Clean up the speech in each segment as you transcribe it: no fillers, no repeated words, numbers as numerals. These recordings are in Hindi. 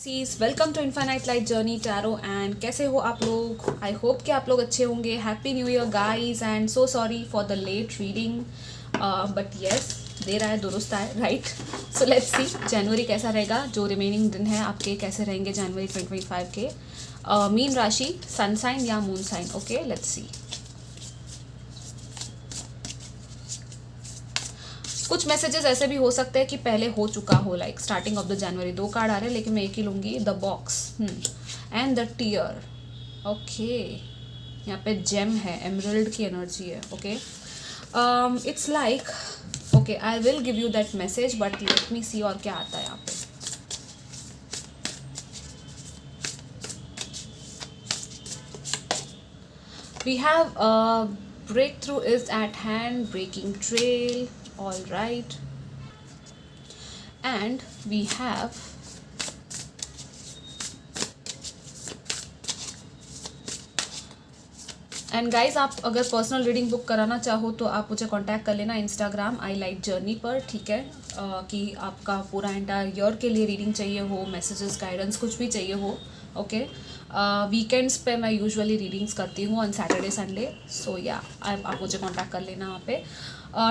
Seize welcome to infinite light journey tarot and कैसे हो आप लोग। आई होप कि आप लोग अच्छे होंगे। Happy new year guys and so sorry for the late reading but yes देर आए दुरुस्त आए राइट। सो लेट्स सी जनवरी कैसा रहेगा, जो रिमेनिंग दिन है आपके कैसे रहेंगे जनवरी 2025 के। मीन राशि, सन साइन या moon sign. Okay let's see. कुछ मैसेजेस ऐसे भी हो सकते हैं कि पहले हो चुका हो, like starting of the January. दो कार्ड आ रहे हैं लेकिन मैं एक ही लूंगी, the box and the tear. Okay यहाँ पे जेम है, एमरल्ड की एनर्जी है। Okay it's like okay I will give you that message but let me see और क्या आता है यहाँ पे। We have breakthrough is at hand, breaking trail, all right, and we have and guys आप अगर पर्सनल रीडिंग बुक कराना चाहो तो आप मुझे कांटेक्ट कर लेना इंस्टाग्राम आई लाइट जर्नी पर, ठीक है। कि आपका पूरा एंटायर ईयर के लिए रीडिंग चाहिए हो, मैसेजेस गाइडेंस कुछ भी चाहिए हो। ओके वीकेंड्स पे मैं यूजुअली रीडिंग्स करती हूँ ऑन सैटरडे संडे। सो या आप मुझे कांटेक्ट कर लेना वहाँ पे।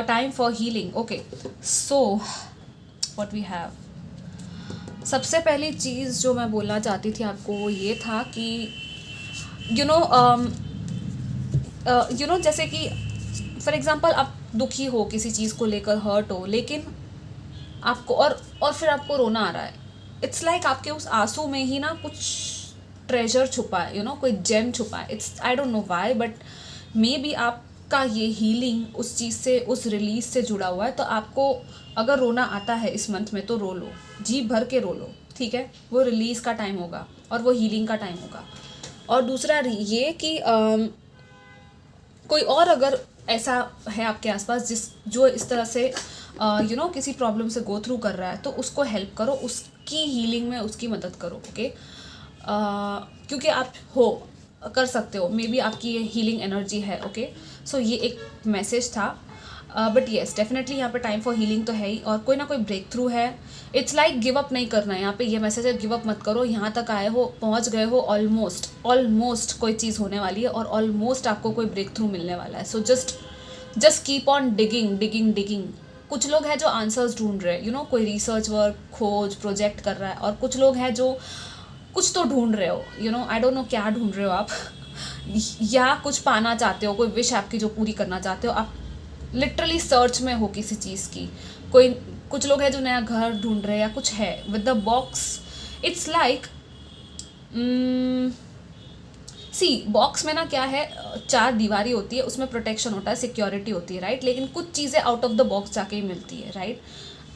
Time for healing. Okay so what we have. सबसे पहली चीज़ जो मैं बोलना चाहती थी आपको वो ये था कि यू नो जैसे कि फॉर एग्जांपल आप दुखी हो किसी चीज़ को लेकर, हर्ट हो, लेकिन आपको और फिर आपको रोना आ रहा है। इट्स लाइक आपके उस आंसू में ही ना कुछ ट्रेजर छुपा है, कोई जेम छुपा है। It's I don't know why but may be आपका ये हीलिंग उस चीज़ से, उस रिलीज से जुड़ा हुआ है। तो आपको अगर रोना आता है इस मंथ में तो रो लो, जी भर के रो लो, ठीक है। वो रिलीज़ का टाइम होगा और वो हीलिंग का टाइम होगा। और दूसरा ये कि कोई और अगर ऐसा है आपके आसपास जो इस तरह से किसी प्रॉब्लम से गो थ्रू कर रहा है तो उसको हेल्प करो, उसकी हीलिंग में उसकी मदद करो। ओके क्योंकि आप कर सकते हो, मे बी आपकी ये हीलिंग एनर्जी है। ओके सो ये एक मैसेज था बट येस डेफिनेटली यहाँ पे टाइम फॉर हीलिंग तो है ही, और कोई ना कोई ब्रेक थ्रू है। इट्स लाइक गिव अप नहीं करना है यहाँ पे, ये मैसेज है गिव अप मत करो। यहाँ तक आए हो, पहुँच गए हो, ऑलमोस्ट कोई चीज़ होने वाली है और ऑलमोस्ट आपको कोई ब्रेक थ्रू मिलने वाला है। So just keep on digging. कुछ लोग हैं जो आंसर्स ढूंढ रहे हैं, कोई रिसर्च वर्क, खोज, प्रोजेक्ट कर रहा है, और कुछ लोग हैं जो कुछ तो ढूंढ रहे हो, आई डोंट नो क्या ढूंढ रहे हो आप या कुछ पाना चाहते हो, कोई विश आपकी जो पूरी करना चाहते हो। आप लिटरली सर्च में हो किसी चीज़ की। कुछ लोग हैं जो नया घर ढूंढ रहे हैं या कुछ है। With the box it's like see box में ना क्या है, चार दीवारी होती है, उसमें प्रोटेक्शन होता है, सिक्योरिटी होती है, राइट। लेकिन कुछ चीज़ें आउट ऑफ द बॉक्स जाके ही मिलती है, राइट।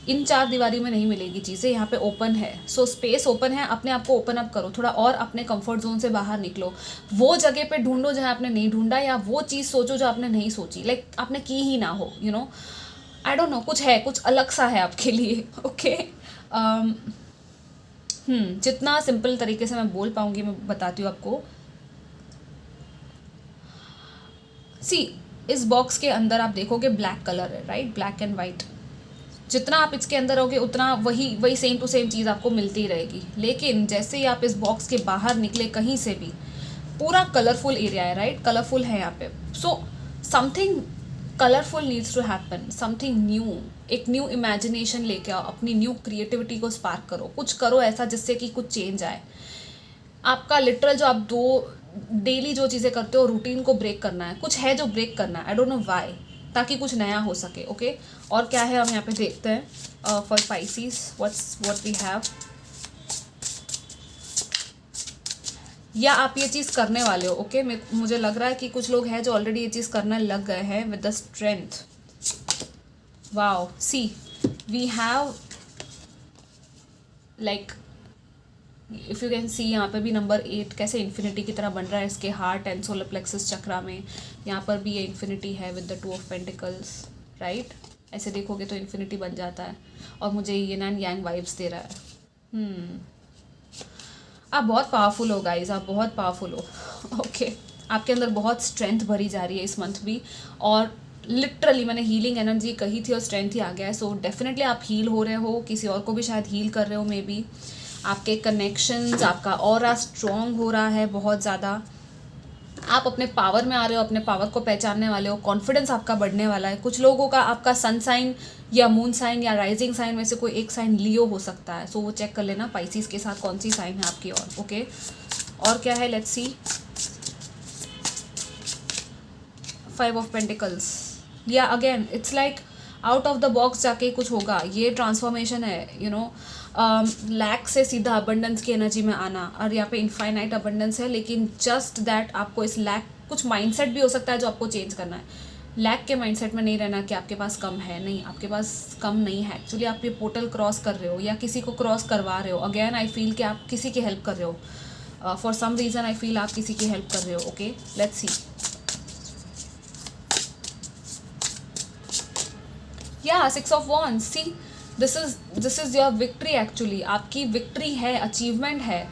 इन चार दीवारी में नहीं मिलेगी चीज़ें, यहाँ पे ओपन है। सो स्पेस ओपन है, अपने आप को ओपन अप करो थोड़ा और, अपने कंफर्ट जोन से बाहर निकलो। वो जगह पे ढूंढो जहाँ आपने नहीं ढूंढा, या वो चीज़ सोचो जो आपने नहीं सोची, लाइक आपने की ही ना हो। आई डोंट नो, कुछ है, कुछ अलग सा है आपके लिए। ओके जितना सिंपल तरीके से मैं बोल पाऊंगी मैं बताती हूँ आपको। सी इस बॉक्स के अंदर आप देखोगे ब्लैक कलर है, राइट, ब्लैक एंड वाइट। जितना आप इसके अंदर होगे उतना वही सेम टू सेम चीज़ आपको मिलती रहेगी। लेकिन जैसे ही आप इस बॉक्स के बाहर निकले कहीं से भी, पूरा कलरफुल एरिया है, राइट, कलरफुल है यहाँ पे। So something colourful needs to happen, something new, एक न्यू इमेजिनेशन लेके आओ, अपनी न्यू क्रिएटिविटी को स्पार्क करो, कुछ करो ऐसा जिससे कि कुछ चेंज आए। आपका लिटरल जो आप डेली जो चीज़ें करते हो, रूटीन को ब्रेक करना है, कुछ है जो ब्रेक करना है। आई डोंट नो व्हाई, ताकि कुछ नया हो सके। ओके और क्या है हम यहाँ पे देखते हैं for Pisces what we have. या आप ये चीज़ करने वाले हो। ओके मुझे लग रहा है कि कुछ लोग हैं जो ऑलरेडी ये चीज़ करने लग गए हैं with the strength. Wow see we have like if you can see यहाँ पे भी नंबर 8 कैसे इन्फिनिटी की तरह बन रहा है इसके हार्ट एंड सोलर प्लेक्सस चक्रा में। यहाँ पर भी ये इन्फिनिटी है with the 2 of pentacles, right. ऐसे देखोगे तो इन्फिनिटी बन जाता है और मुझे यिन एंड यांग वाइब्स दे रहा है। आप बहुत पावरफुल हो गाइज, आप बहुत पावरफुल हो। ओके आपके अंदर बहुत स्ट्रेंथ भरी जा रही है इस मंथ भी, और लिटरली मैंने हीलिंग एनर्जी कही थी और स्ट्रेंथ ही आ गया है। सो डेफिनेटली आप हील हो रहे हो, किसी और को भी शायद हील कर रहे हो मे बी। आपके कनेक्शंस, आपका ऑरा स्ट्रॉन्ग हो रहा है बहुत ज़्यादा, आप अपने पावर में आ रहे हो, अपने पावर को पहचानने वाले हो, कॉन्फिडेंस आपका बढ़ने वाला है। कुछ लोगों का आपका सन साइन या मून साइन या राइजिंग साइन में से कोई एक साइन लियो हो सकता है, सो वो चेक कर लेना पाइसिस के साथ कौन सी साइन है आपकी। ओके, और क्या है, लेट्स सी। 5 ऑफ पेंटिकल्स, या again it's like out of the box जाके कुछ होगा, ये ट्रांसफॉर्मेशन है, यू नो। लैक से सीधा अबंडेंस की एनर्जी में आना, और यहाँ पे इनफाइनाइट अबंडेंस है, लेकिन जस्ट दैट आपको इस लैक, कुछ माइंडसेट भी हो सकता है जो आपको चेंज करना है। लैक के माइंडसेट में नहीं रहना कि आपके पास कम है, नहीं, आपके पास कम नहीं है। एक्चुअली आप ये पोर्टल क्रॉस कर रहे हो या किसी को क्रॉस करवा रहे हो। अगेन आई फील कि आप किसी की हेल्प कर रहे हो, for some reason I feel आप किसी की हेल्प कर रहे हो। Okay, let's see. या 6 of wands, see this is your victory. Actually आपकी विक्ट्री है, अचीवमेंट है,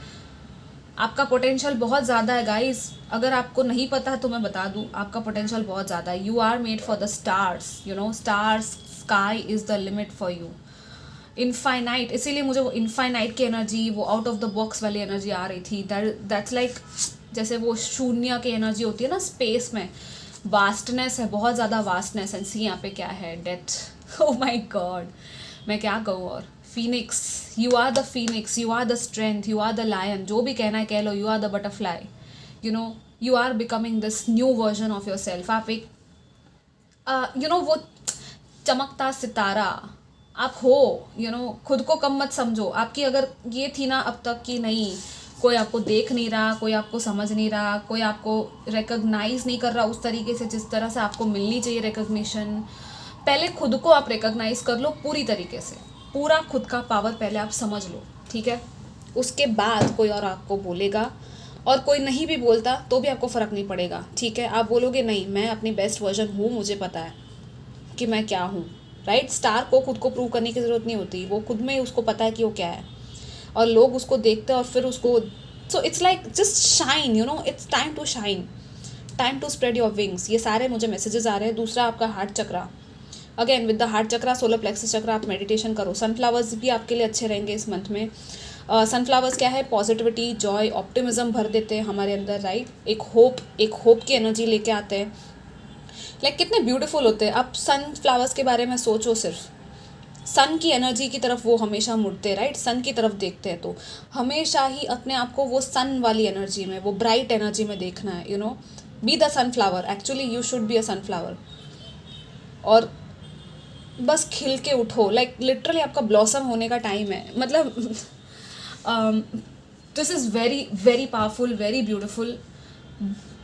आपका पोटेंशियल बहुत ज़्यादा है गाइस। अगर आपको नहीं पता है तो मैं बता दूँ, आपका पोटेंशियल बहुत ज़्यादा है। You are made for the stars, you know, stars, sky is the limit for you. Infinite, इसीलिए मुझे वो इनफाइनाइट की एनर्जी, वो आउट ऑफ द बॉक्स वाली एनर्जी आ रही थी। दैट्स लाइक जैसे वो शून्य की एनर्जी होती है ना स्पेस में, वास्टनेस है, बहुत ज़्यादा वास्टनेस। एंड सी यहाँ पे क्या है, डेथ। ओह माय गॉड, मैं क्या कहूँ। और phoenix, you are the phoenix, you are the strength, you are the lion, जो भी कहना है कह लो, you are the butterfly, you know, you are becoming this new version of yourself. आप एक यू नो वो चमकता सितारा आप हो, यू नो, खुद को कम मत समझो। आपकी अगर ये थी ना अब तक कि नहीं, कोई आपको देख नहीं रहा, कोई आपको समझ नहीं रहा, कोई आपको रिकॉग्नाइज नहीं कर रहा उस तरीके से जिस तरह से आपको मिलनी चाहिए रिकॉग्निशन, पहले खुद को आप रिकॉग्नाइज कर लो पूरी तरीके से, पूरा खुद का पावर पहले आप समझ लो, ठीक है। उसके बाद कोई और आपको बोलेगा, और कोई नहीं भी बोलता तो भी आपको फ़र्क नहीं पड़ेगा, ठीक है। आप बोलोगे नहीं, मैं अपनी बेस्ट वर्जन हूँ, मुझे पता है कि मैं क्या हूँ, राइट। स्टार को खुद को प्रूव करने की ज़रूरत नहीं होती, वो खुद में उसको पता है कि वो क्या है, और लोग उसको देखते हैं और फिर उसको, so it's like just shine, you know, it's time to shine, time to spread your wings. ये सारे मुझे मैसेजेस आ रहे हैं। दूसरा आपका heart chakra, again with the heart chakra, solar plexus chakra, आप मेडिटेशन करो। सनफ्लावर्स भी आपके लिए अच्छे रहेंगे इस मंथ में। सनफ्लावर्स क्या है, पॉजिटिविटी, जॉय, ऑप्टिमिज्म भर देते हैं हमारे अंदर, राइट। एक होप की एनर्जी लेके आते हैं। लाइक कितने ब्यूटीफुल होते हैं। आप सनफ्लावर्स के बारे में सोचो, सिर्फ सन की एनर्जी की तरफ वो हमेशा मुड़ते हैं, राइट। सन की तरफ देखते हैं, तो हमेशा ही अपने आप को वो सन वाली एनर्जी में, वो ब्राइट एनर्जी में देखना है, you know. Be the sunflower, actually you should be a sunflower. और बस खिल के उठो, लाइक लिटरली आपका ब्लॉसम होने का टाइम है। मतलब this is very very powerful, very beautiful.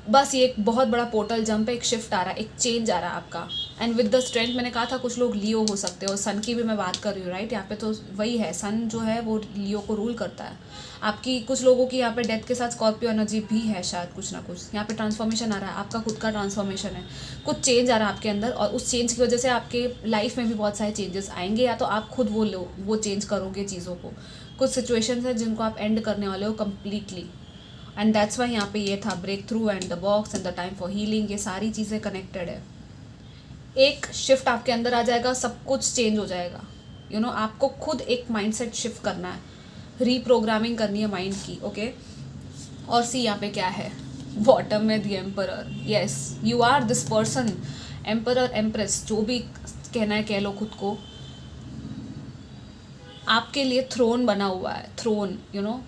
बस ये एक बहुत बड़ा पोर्टल जंप है, एक शिफ्ट आ रहा है, एक चेंज आ रहा है आपका। एंड विद द स्ट्रेंथ, मैंने कहा था कुछ लोग लियो हो सकते हो, सन की भी मैं बात कर रही हूँ, राइट। यहाँ पे तो वही है, सन जो है वो लियो को रूल करता है। आपकी कुछ लोगों की यहाँ पे डेथ के साथ स्कॉर्पियो एनर्जी भी है शायद, कुछ ना कुछ यहाँ पे ट्रांसफॉर्मेशन आ रहा है, आपका खुद का ट्रांसफॉर्मेशन है, कुछ चेंज आ रहा है आपके अंदर, और उस चेंज की वजह से आपके लाइफ में भी बहुत सारे चेंजेस आएंगे, या तो आप खुद वो चेंज करोगे चीज़ों को। कुछ सिचुएशंस है जिनको आप एंड करने वाले हो कम्प्लीटली, एंड दैट्स वाई यहाँ पे ये था breakthrough and the box and the time for healing. ये सारी चीज़ें कनेक्टेड है। एक शिफ्ट आपके अंदर आ जाएगा, सब कुछ चेंज हो जाएगा, यू नो। आपको खुद एक माइंडसेट शिफ्ट करना है, रीप्रोग्रामिंग करनी है माइंड की, ओके। और सी यहाँ पे क्या है, बॉटम में the emperor. Yes, you are this person, emperor, empress, जो भी कहना है कह लो खुद को। आपके लिए थ्रोन बना हुआ है, थ्रोन, यू नो,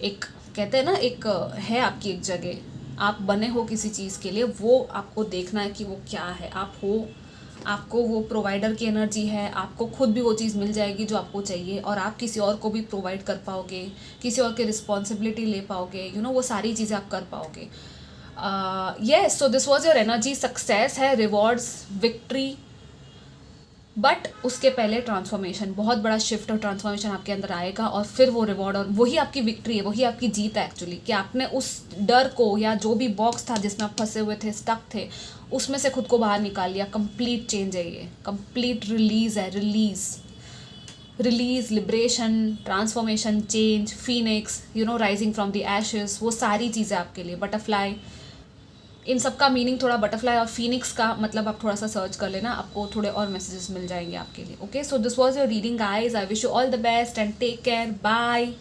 एक कहते हैं ना, एक है आपकी एक जगह, आप बने हो किसी चीज़ के लिए, वो आपको देखना है कि वो क्या है, आप हो। आपको वो प्रोवाइडर की एनर्जी है, आपको खुद भी वो चीज़ मिल जाएगी जो आपको चाहिए, और आप किसी और को भी प्रोवाइड कर पाओगे, किसी और की रिस्पॉन्सिबिलिटी ले पाओगे, यू नो, वो सारी चीज़ें आप कर पाओगे। Yes, so this was your energy. Success है, रिवॉर्ड्स, विक्ट्री, बट उसके पहले ट्रांसफॉर्मेशन, बहुत बड़ा शिफ्ट और ट्रांसफॉर्मेशन आपके अंदर आएगा, और फिर वो रिवॉर्ड, और वही आपकी विक्ट्री है, वही आपकी जीत है एक्चुअली, कि आपने उस डर को, या जो भी बॉक्स था जिसमें आप फंसे हुए थे, स्टक थे, उसमें से खुद को बाहर निकाल लिया। कंप्लीट चेंज है ये, कंप्लीट रिलीज है, release, liberation, transformation, change, Phoenix, you know, rising from the ashes, वो सारी चीज़ें आपके लिए। बटरफ्लाई, इन सब का मीनिंग थोड़ा बटरफ्लाई और फीनिक्स का मतलब आप थोड़ा सा सर्च कर लेना, आपको थोड़े और मैसेजेस मिल जाएंगे आपके लिए। Okay, so this was your reading guys. I wish you all the best and take care, bye.